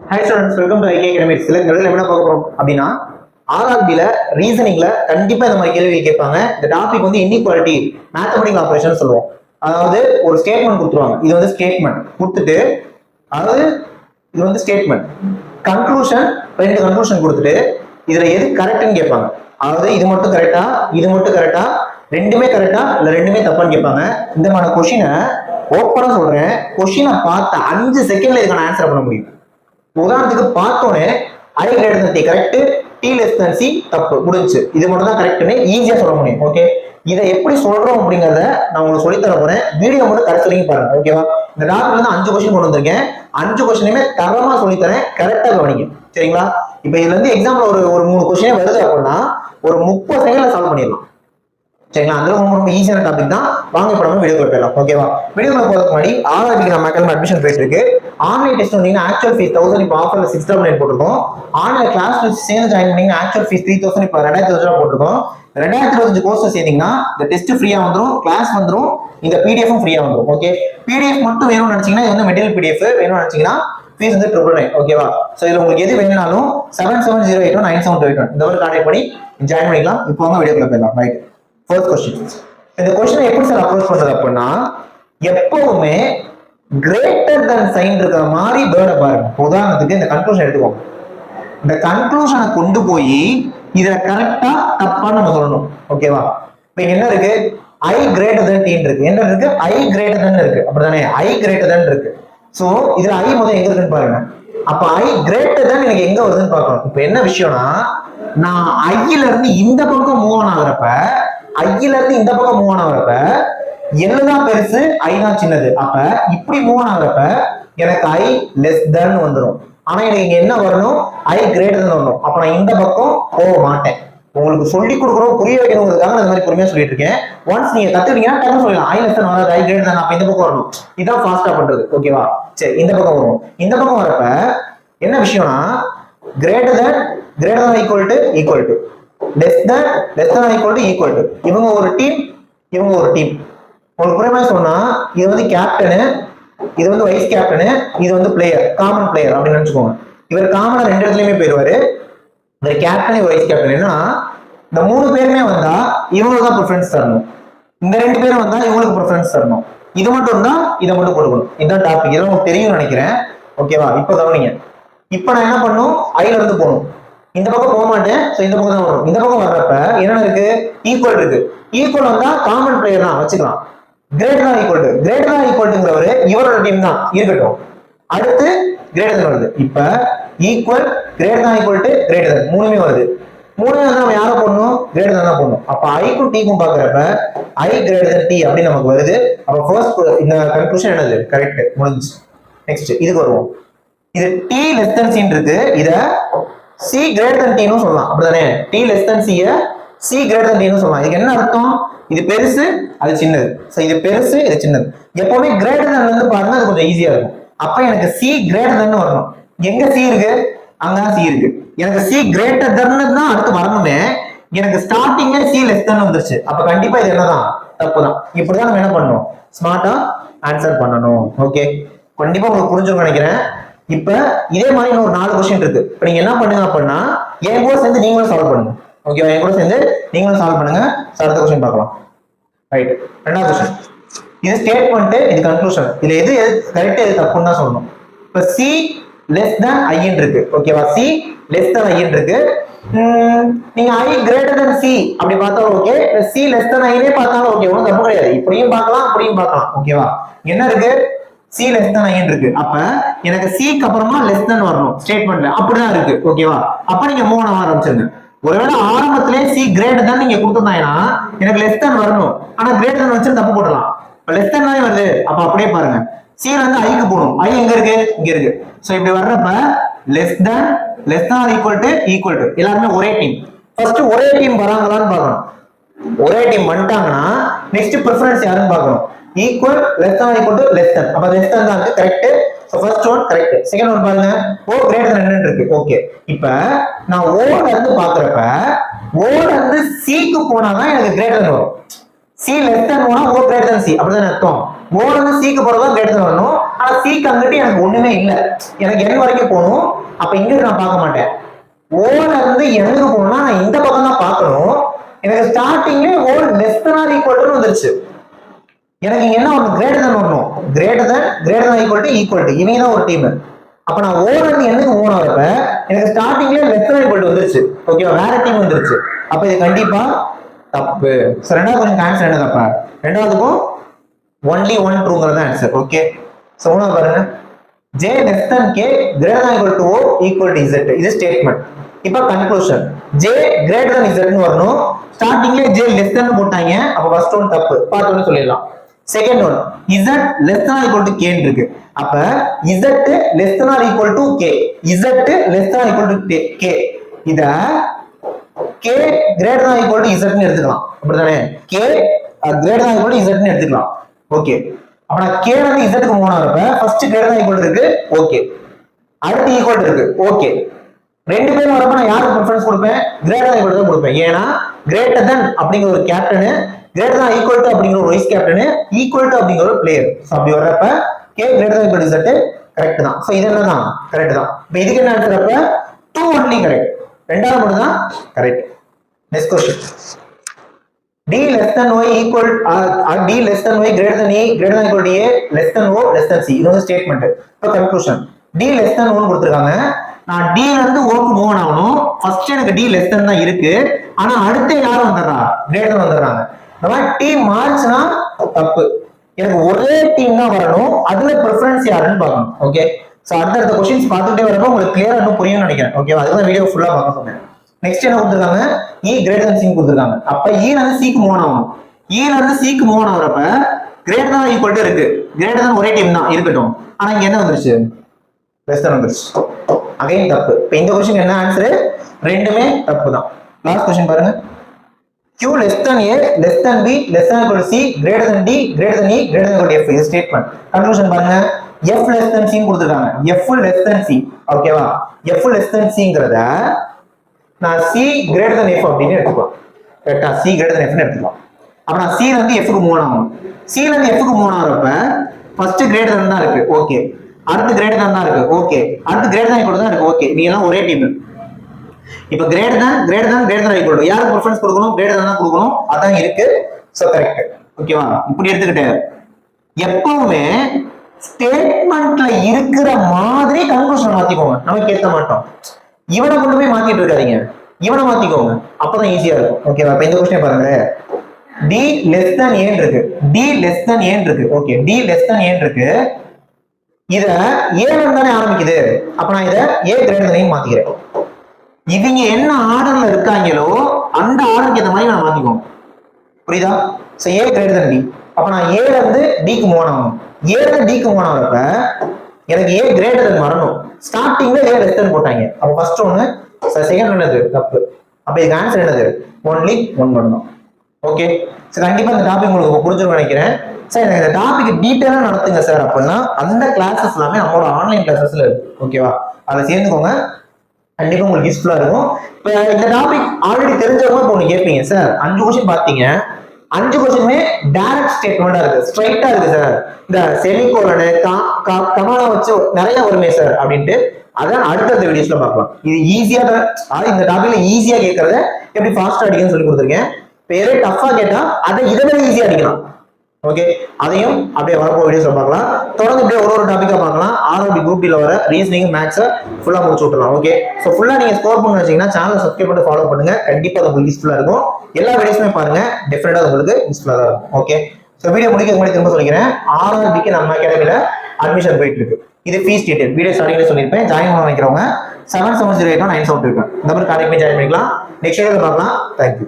Hi students, welcome to IK academy. சில கேள்விகள் என்ன பார்க்க போறோம் அப்படின்னா, ஆர்ஆர்பில ரீசனிங்ல கண்டிப்பா இந்த மாதிரி கேள்வி கேட்பாங்க. இந்த டாபிக் வந்து இன்இக்வாலிட்டி மேத்தமெட்டிக்கல் ஆபரேஷன் சொல்லுவோம். அதாவது ஒரு ஸ்டேட்மெண்ட் கொடுத்துருவாங்க. இது வந்து ஸ்டேட்மெண்ட் கொடுத்துட்டு, அதாவது இது வந்து ஸ்டேட்மெண்ட் கன்க்ளூஷன், ரெண்டு கன்க்ளூஷன் கொடுத்துட்டு இதுல எது கரெக்ட்னு கேட்பாங்க. அதாவது இது மட்டும் கரெக்டா, இது மட்டும் கரெக்டா, ரெண்டுமே கரெக்டா இல்ல ரெண்டுமே தப்பான்னு கேட்பாங்க. இந்த மாதிரி கொஸ்டினை ஓப்பனா சொல்றேன், கொஸ்டினை பார்த்த 5 செகண்ட்ல இதுக்கான ஆன்சர் பண்ண முடியும். உதாரணத்துக்கு பார்த்தோன்னே I greater than T correct, T less than C தப்பு, முடிஞ்சு. இது மட்டும் தான் கரெக்ட்னு ஈஸியா சொல்ல முடியும். ஓகே, இதை எப்படி சொல்றோம் அப்படிங்கறத நான் உங்களுக்கு சொல்லி தர போறேன். வீடியோ மட்டும் கரெக்ட் வரைக்கும் பாருங்க. ஓகேவா? இந்த டாக்டர்ல இருந்து 5 கொஸ்டின் கொண்டு வந்திருக்கேன். 5 கொஸ்டினுமே தரமா சொல்லித்தரேன், கரெக்டா கவனிங்க. சரிங்களா? இப்ப இதுல இருந்து எக்ஸாம்பிள் ஒரு 3 கொஸ்டினே வருது அப்படின்னா ஒரு 30 செகண்ட்ல சால்வ் பண்ணிடலாம். சரிங்களா? அந்த ரொம்ப ஈஸியான டாபிக் தான். வாங்க இப்ப நம்ம வீடியோ போயிடலாம். ஓகேவா? வீடியோ போறதுக்கு முன்னாடி ஆர்ஆர்பிக்கு நம்ம அகாடமி அட்மிஷன் போயிட்டு இருக்கு. ஆன்லைன் டெஸ்ட் வந்தீங்கன்னா ஆக்சுவல் ஃபீஸ் 1000, இப்போ ஆஃபர்ல 699 போட்டிருக்கோம். ஆன்லைன் கிளாஸ் சேர்ந்து ஜாயின் பண்ணீங்கன்னா ஆக்சுவல் ஃபீஸ் 3000, இப்போ 2000 போட்டிருக்கோம். 2025 கோர்ஸ் சேர்ந்தீங்கன்னா இந்த டெஸ்ட் ஃப்ரீயா வந்துடும், கிளாஸ் வந்துடும், இந்த பிடிஎஃப் ஃப்ரீயா வந்துடும். ஓகே, பிடிஎஃப் மட்டும் வேணும்னு நினைச்சீங்கன்னா இது வந்து மெட்டீரியல் பிடிஎஃப் வேணும்னு நினைச்சீங்கன்னா ஃபீஸ் வந்து 999. ஓகேவா? ஸோ இதுல உங்களுக்கு எது வேணும்னாலும் 77089728 இந்த மாதிரி கான்டாக்ட் பண்ணி ஜாயின் பண்ணிக்கலாம். இப்போ வாங்க வீடியோக்குள்ள போயிடலாம். Right, first question. இந்த கொஸ்டினை எப்படி சார் அப்ரோச் பண்றது அப்படின்னா, எப்பவுமே கிரேட்டர் தன் சைன் இருக்கிற மாதிரி வேர்டை பாருங்க. உதாரணத்துக்கு இந்த கன்க்ளூஷன் எடுத்துக்கோங்க. இந்த கன்க்ளூஷனை கொண்டு போய் இத கரெக்டா தப்பான்னு நம்ம சொல்லணும். ஓகேவா? இப்ப என்ன இருக்கு? ஐ கிரேட்டர் தன் டீன் இருக்கு. என்ன இருக்கு? ஐ கிரேட்டர் தன் இருக்கு. அப்படிதானே? ஐ கிரேட்டர் தன் இருக்கு. சோ இதுல ஐ முதல்ல எங்க இருக்குன்னு பாருங்க. அப்ப ஐ கிரேட்டர் தன் எனக்கு எங்க வருதுன்னு பார்க்கணும். இப்ப என்ன விஷயம்னா, நான் ஐல இருந்து இந்த பக்கம் மூவ் ஆன் ஆகுறப்ப, ஐல இருந்து இந்த பக்கம் மூவ் ஆன் ஆகுறப்ப என்னதான் பெருசு, ஐ தான் சின்னது. அப்ப இப்படி மூவ் ஆன் ஆகுறப்ப எனக்கு ஐ லெஸ் தென் வந்துடும். ஆனா எனக்கு இங்க என்ன வரணும்? ஐ கிரேட்டர் தென் வரணும். அப்ப நான் இந்த பக்கம் போக மாட்டேன். உங்களுக்கு சொல்லி கொடுக்கணும், புரிய வைக்கணுங்கிறதுக்காக நான் இந்த மாதிரி பொறுமையா சொல்லிட்டு இருக்கேன். ஒன்ஸ் நீங்க கத்துக்கிட்டீங்கன்னா டக்குனு சொல்லலாம், ஐ லெஸ் தென் வராது, ஐ கிரேட்டர் தென். அப்ப இந்த பக்கம் வரணும். இதான் ஃபாஸ்டா பண்றது. ஓகேவா? சரி, இந்த பக்கம் வரும். இந்த பக்கம் வரப்ப என்ன விஷயம்னா, greater then equal to less then equal to இவங்க ஒரு டீம், இவங்க ஒரு டீம். உங்களுக்கு புரியுமா சொன்னா, இது வந்து கேப்டனு, இது வந்து வைஸ் கேப்டனு, இது வந்து பிளேயர், காமன் பிளேயர் அப்படின்னு நினைச்சுக்கோங்க. இவர் காமனா 2 இடத்துலயுமே போயிருவாரு. இந்த கேப்டன், வைஸ் கேப்டன். என்னன்னா, இந்த 3 பேருமே வந்தா இவங்களுக்கு தான் ப்ரிஃபரன்ஸ் தரணும், இந்த 2 பேரும் வந்தா இவங்களுக்கு ப்ரிஃபரன்ஸ் தரணும். இது மட்டும் தான் இதை மட்டும் கொடுக்கணும். இதுதான் டாபிக். இதெல்லாம் உங்களுக்கு தெரியும் நினைக்கிறேன். ஓகேவா? இப்ப கவனிங்க. இப்ப நான் என்ன பண்ணும்? ஐல இருந்து போகணும். இந்த பக்கம் போக மாட்டேன். இந்த பக்கம் தான் வரும். இந்த பக்கம் வர்றப்ப என்ன இருக்கு? ஈக்குவல் இருக்கு. ஈக்குவல் வந்தா காமன் பிளேயர் தான் வச்சுக்கலாம். கிரேட்டர் ஈக்குவல்ங்கிறவரு இவரோட டீம் தான் இருக்கட்டும். அடுத்து கிரேட்டர் வருது. இப்ப ஈக்குவல், கிரேட்டர், மூணுமே வருது. மூணுமே வந்து நம்ம யாரை போடணும்? கிரேட்டர் தான் போடணும். அப்ப ஐக்கும் டீக்கும் பாக்குறப்ப ஐ கிரேட்டர் டி அப்படின்னு நமக்கு வருது. அப்ப ஃபர்ஸ்ட் இந்த கன்க்ளூஷன் என்னது? கரெக்ட், முடிஞ்சு. நெக்ஸ்ட் இதுக்கு வருவோம். இது டி லெஸ் தென் சி இருக்கு. இத சி கிரேட்டர் தென் டின்னு சொல்லலாம். அப்படிதானே? டி லெஸ் தென் சிய சி கிரேட்டர் தென் டின்னு சொல்லலாம். இதுக்கு என்ன அர்த்தம்? இது பெருசு, அது சின்னது. சோ இது பெருசு, இது சின்னது. எப்பவுமே கிரேட்டர் தென் வந்து பாருங்க, அது கொஞ்சம் ஈஸியா இருக்கும். அப்ப எனக்கு சி கிரேட்டர் தென் வரணும். எங்க சி இருக்கு? அங்கதான் சி இருக்கு. எனக்கு சி கிரேட்டர் தென் தான் அடுத்து வரணுமே. எனக்கு ஸ்டார்டிங்ல சி லெஸ் தென் வந்துருச்சு. அப்ப கண்டிப்பா இது என்னதான்? தப்புதான். இப்படிதான் நம்ம என்ன பண்ணணும்? ஸ்மார்ட்டா ஆன்சர் பண்ணணும். ஓகே, கண்டிப்பா உங்களுக்கு புரிஞ்சுன்னு நினைக்கிறேன். இப்ப இதே மாதிரி இன்னொரு 4 கொஸ்டின் இருக்கு. இப்ப நீங்க என்ன பண்ணுங்க அப்படின்னா, என் கூட சேர்ந்து நீங்களும் சால்வ் பண்ணுங்க. ஓகேவா? என் கூட சேர்ந்து நீங்களும் சால்வ் பண்ணுங்க. அடுத்த கொஸ்டின் பார்க்கலாம். ரைட், ரெண்டாவது கொஸ்டின். இது ஸ்டேட்மெண்ட், இது கன்க்ளூஷன். இதுல எது கரெக்ட், எது தப்புன்னு தான் சொல்லணும். இப்ப சி லெஸ் தென் ஐன்னு இருக்கு. ஓகேவா? சி லெஸ் தென் ஐன்னு இருக்கு. நீங்க ஐ கிரேட்டர் தென் சி அப்படி பார்த்தாலும் ஓகே, சி லெஸ் தென் ஐனே பார்த்தாலும் ஓகே, ஒன்றும் தப்பு கிடையாது. இப்படியும் பார்க்கலாம், அப்படியும் பார்க்கலாம். ஓகேவா? என்ன இருக்கு? சி லெஸ் தென் ஐன்னு இருக்கு. அப்ப எனக்கு சிக்கு அப்புறமா லெஸ் தென் வரணும் ஸ்டேட்மெண்ட்ல. அப்படிதான் இருக்கு. ஓகேவா? அப்ப நீங்க 3 ஆரம்பிச்சிருங்க. ஒருவேளை ஆரம்பத்திலே சி கிரேட்டர் தான் நீங்க கொடுத்துருந்தாங்கன்னா எனக்கு லெஸ் தென் வரணும். ஆனா கிரேட்டர் தென் வச்சு தப்பு போடலாம். லெஸ் தென் தான் வருது. அப்ப அப்படியே பாருங்க, சி வந்து ஐக்கு போகணும். ஐ எங்க இருக்கு? இங்க இருக்கு. சோ இப்படி வர்றப்ப லெஸ் தென் ஈக்குவல் டு எல்லாருமே ஒரே டீம். ஃபர்ஸ்ட் ஒரே டீம் வராங்களான்னு பார்க்கணும். ஒரே டீம் வந்துட்டாங்கன்னா நெக்ஸ்ட் ப்ரிஃபரன்ஸ் யாருன்னு பார்க்கணும். Equal, less than. அப்ப லெஸ் தென் தான் correct. First one correct. Second one பாருங்க, ஓ கிரேட்டர் தென் இருக்கு. ஓகே, இப்ப நான் ஓல இருந்து பாக்குறப்ப ஓல இருந்து சிக்கு போனாதான் எனக்கு கிரேட்டர் தென் வரும். சி லெஸ் தென் போனா ஓ கிரேட்டர் தென் சி, அப்படிதான் அர்த்தம். ஓல இருந்து சிக்கு போறதா கிரேட்டர் தென் வரணும். ஆனா ஆனா சிக்கு அங்கிட்டு எனக்கு ஒண்ணுமே இல்ல, எனக்கு n வரைக்கும் போகணும். அப்ப இங்கிட்டு நான் பார்க்க மாட்டேன். ஓல இருந்து எண்ணுக்கு போகணும்னா நான் இந்த பக்கம் தான் பார்க்கணும். எனக்கு ஸ்டார்டிங்ல O less than or equal to வந்துருச்சு. எனக்கு இங்க என்ன ஒண்ணு கிரேட்டர் தென் வரணும். கிரேட்டர் தென் ஈக்குவல் டு இவங்க தான் ஒரு டீம். அப்ப நான் ஓல இருந்து எண்ணுக்கு போனப்ப எனக்கு ஸ்டார்டிங்ல லெஸ் தென் ஈக்குவல் டு வந்துருச்சு. ஓகேவா, வேற டீம் வந்துருச்சு. அப்ப இது கண்டிப்பா தப்பு. சோ ரெண்டாவது கொஞ்சம் ஆன்சர் என்ன தப்பா? ரெண்டாவதுக்கும் ஒன்லி ஒன் ட்ரூங்கிறது ஆன்சர். ஓகே, சோ மூணாவது பாருங்க, j less than k greater than equal to o equal to z. இது ஸ்டேட்மெண்ட். இப்போ conclusion, j greater than z ன்னு வரணும். ஸ்டார்டிங்ல j less than போட்டாங்க, அப்ப ஃபர்ஸ்ட் ஒன் தப்பு, பார்ட் ஒன் சொல்லிடலாம். Second one z less than equal to k இருக்கு. அப்ப z less than or equal to k, z less than or equal to k, இத k greater than or equal to z ன்னு எடுத்துக்கலாம். அப்படிதானே, k greater than or equal to z ன்னு எடுத்துக்கலாம். Okay, அப்ப நான் k வந்து z க்கு மூவ் ஆறப்ப ஃபர்ஸ்ட் கிரேட்டர் than equal இருக்கு. ஓகே, அடுத்து ஈக்குவல் இருக்கு. ஓகே, ரெண்டு பேரும் வரப்ப நான் யாருக்கு ப்ரிஃபரன்ஸ் கொடுப்பேன்? கிரேட்டர் than equal தான் கொடுப்பேன். ஏன்னா கிரேட்டர் than அப்படிங்கிற ஒரு captain, greater than equal to அப்படிங்கிற ஒரு வைஸ் கேப்டன், ஈக்குவல் டு அப்படிங்கிற ஒரு பிளேயர். சோ அப்படி வரப்ப k greater than equal to z correct தான். சோ இது என்னதான் கரெக்ட் தான். இப்போ இதுக்கு என்ன ஆன்சர்? அப்ப 2 ஒன்லி கரெக்ட், ரெண்டாவது மட்டும் தான் correct. Next question, d less than y equal d less than y greater than a greater than equal to a less than o less than c. இது வந்து ஸ்டேட்மெண்ட். இப்போ கன்க்ளூஷன், d less than 1 கொடுத்திருக்காங்க. நான் d ல இருந்து o க்கு move ஆகணும். First எனக்கு d less than தான் இருக்கு, ஆனா அடுத்து யார் வந்தறா? greater than வந்தறாங்க. நம்ம t மாறுச்சுனா தப்பு. எனக்கு ஒரே டீம் தான் வரணும், அதுல பிரெஃபரன்ஸ் யாருன்னு பார்க்கணும். ஓகே, சோ அடுத்த क्वेश्चंस பார்த்துட்டே வரப்ப உங்களுக்கு கிளியரா இன்னும் புரியும்னு நினைக்கிறேன். ஓகேவா, அதுதான் வீடியோ ஃபுல்லா பார்க்க சொன்னேன். நெக்ஸ்ட் என்ன கொடுத்திருக்காங்க? e greater than c கொடுத்திருக்காங்க. அப்ப e ல இருந்து c க்கு மூவ் ஆகணும். e ல இருந்து c க்கு மூவ் ஆகறப்ப greater than equal to இருக்கு. greater than ஒரே டீம் தான் இருக்கட்டும், ஆனா இங்க என்ன வந்துருச்சு? less than வந்துருச்சு. அகைன் தப்பு. இப்போ இந்த क्वेश्चन என்ன ஆன்சர்? ரெண்டுமே தப்பு தான். லாஸ்ட் क्वेश्चन பாருங்க, q less than a less than b less than equal to c greater than d greater than e greater than equal to f. இது ஸ்டேட்மெண்ட். கன்க்ளூஷன் பாருங்க, f less than c கொடுத்திருக்காங்க. f less than c. ஓகேவா, f less than cங்கறத நான் c greater than f அப்படின்னு எடுத்துக்கலாம். கரெக்ட்டா, c greater than f ன்னு எடுத்துக்கலாம். அப்ப நான் c ல இருந்து f க்கு மூவ் ஆகணும். c ல இருந்து f க்கு மூவ் ஆகறப்ப ஃபர்ஸ்ட் greater than தான் இருக்கு. ஓகே, அடுத்து greater than தான் இருக்கு. ஓகே, அடுத்து greater than equal to தான் இருக்கு. ஓகே, நீங்க எல்லாம் ஒரே டீம். இப்போ greater than equal to யாருக்கு ப்ரிஃபரன்ஸ் கொடுக்கணும்? greater than தான் கொடுக்கணும். அதான் இருக்கு. So correct. ஓகேவா, இப்படி எடுத்துக்கிட்டேன். எப்பவுமே ஸ்டேட்மெண்ட்ல இருக்கிற மாதிரி கன்க்ளூஷன் மாத்திக்கோங்க, நமக்கு ஏத்த மாட்டோம். இவனை கொண்டு போய் மாத்திட்டு இருக்காதீங்க, இவனை மாத்திக்கோங்க, அப்பதான் ஈஸியா இருக்கும். ஓகேவா, இப்ப இந்த क्वेश्चन பாருங்க, d less than a இருக்கு, d less than a இருக்கு. Okay, d less than a இருக்கு. இத a ல தானே ஆரம்பிக்குது, அப்ப நான் இத a greater than a மாத்திக்கிறேன். இவங்க என்ன ஆர்டர்ல இருக்காங்களோ அந்த ஆர்டருக்கு ஏத்த மாதிரி நான் மாத்திக்குவோம். புரியுதா? So a greater than d. அப்ப நான் a ல இருந்து d க்கு மூவ் ஆகணும். a ல இருந்து d க்கு மூவ் ஆகறப்ப எனக்கு a greater than வரணும். ஸ்டார்டிங்ல a less than போட்டாங்க. அப்ப ஃபர்ஸ்ட் ஒன்னு, செகண்ட் என்னது? தப்பு. அப்ப இதுக்கு ஆன்சர் என்னது? ஒன்லி ஒன் வரணும். ஓகே, சோ கண்டிப்பா இந்த டாபிக் உங்களுக்கு புரிஞ்சிருக்கும்னு நினைக்கிறேன். சார் எனக்கு இந்த டாபிக் டீடைலா நடத்துங்க சார் அப்படின்னா அந்த கிளாஸஸ் எல்லாமே நம்மளோட ஆன்லைன் கிளாஸஸ்ல இருக்கு. ஓகேவா, அதை சேர்ந்துக்கோங்க, கண்டிப்பா உங்களுக்கு யூஸ்ஃபுல்லா இருக்கும். இப்போ இந்த டாபிக் ஆல்ரெடி தெரிஞ்சவங்க இப்போ ஒன்று கேட்பீங்க, சார் 5 क्वेश्चन பார்த்தீங்க, 5 क्वेश्चनமே டைரக்ட் ஸ்டேட்மெண்டா இருக்கு, ஸ்ட்ரைட்டா இருக்கு சார், இந்த செமிகோலனு கமானா வச்சு நிறைய வருமே சார் அப்படின்ட்டு. அதான் அடுத்த வீடியோஸ்ல பார்க்கலாம். இது ஈஸியா இந்த டாபிக்ல ஈஸியா கேட்கறத எப்படி ஃபாஸ்டா அடிக்கணும்னு சொல்லி கொடுத்துருக்கேன். பேரே டஃபா கேட்டா அதை இதை விட ஈஸியா அடிக்கலாம். ஓகே, அதையும் அப்படியே வரப்போ வீடியோஸ்ல பார்க்கலாம். தொடர்ந்து அப்படியே ஒரு டாபிக்கா பார்க்கலாம். ஆர்ஆர்பி குரூப் டில வர ரீசனிங் மேத்ஸ் ஃபுல்லா முடிச்சு விட்டுலாம். ஓகே, சோ ஃபுல்லா நீங்க ஸ்கோர் பண்ண வச்சீங்கன்னா சேனலை சப்ஸ்கிரைப் பண்ணி ஃபாலோ பண்ணுங்க, கண்டிப்பா அது உங்களுக்கு யூஸ்ஃபுல்லா இருக்கும். எல்லா வீடியோஸுமே பாருங்க, டெஃபினட்டா உங்களுக்கு யூஸ்ஃபுல்லா தான் இருக்கும். ஓகே, சோ வீடியோ முடிக்க முன்னாடி திரும்ப சொல்லிக்கிறேன், ஆர்ஆர்பிக்கு நம்ம அகாடமில அட்மிஷன் போயிட்டு இருக்கு. இது ஃபீஸ் டீடைல் வீடியோ ஸ்டார்டிங்ல சொல்லியிருப்பேன். ஜாயின் பண்ண நினைக்கிறவங்க 7708 இருக்கும், இந்த மாதிரி கான்டாக்ட் பண்ணி ஜாயின் பண்ணிக்கலாம். நெக்ஸ்ட் வீடியோல பார்க்கலாம். தேங்க்யூ.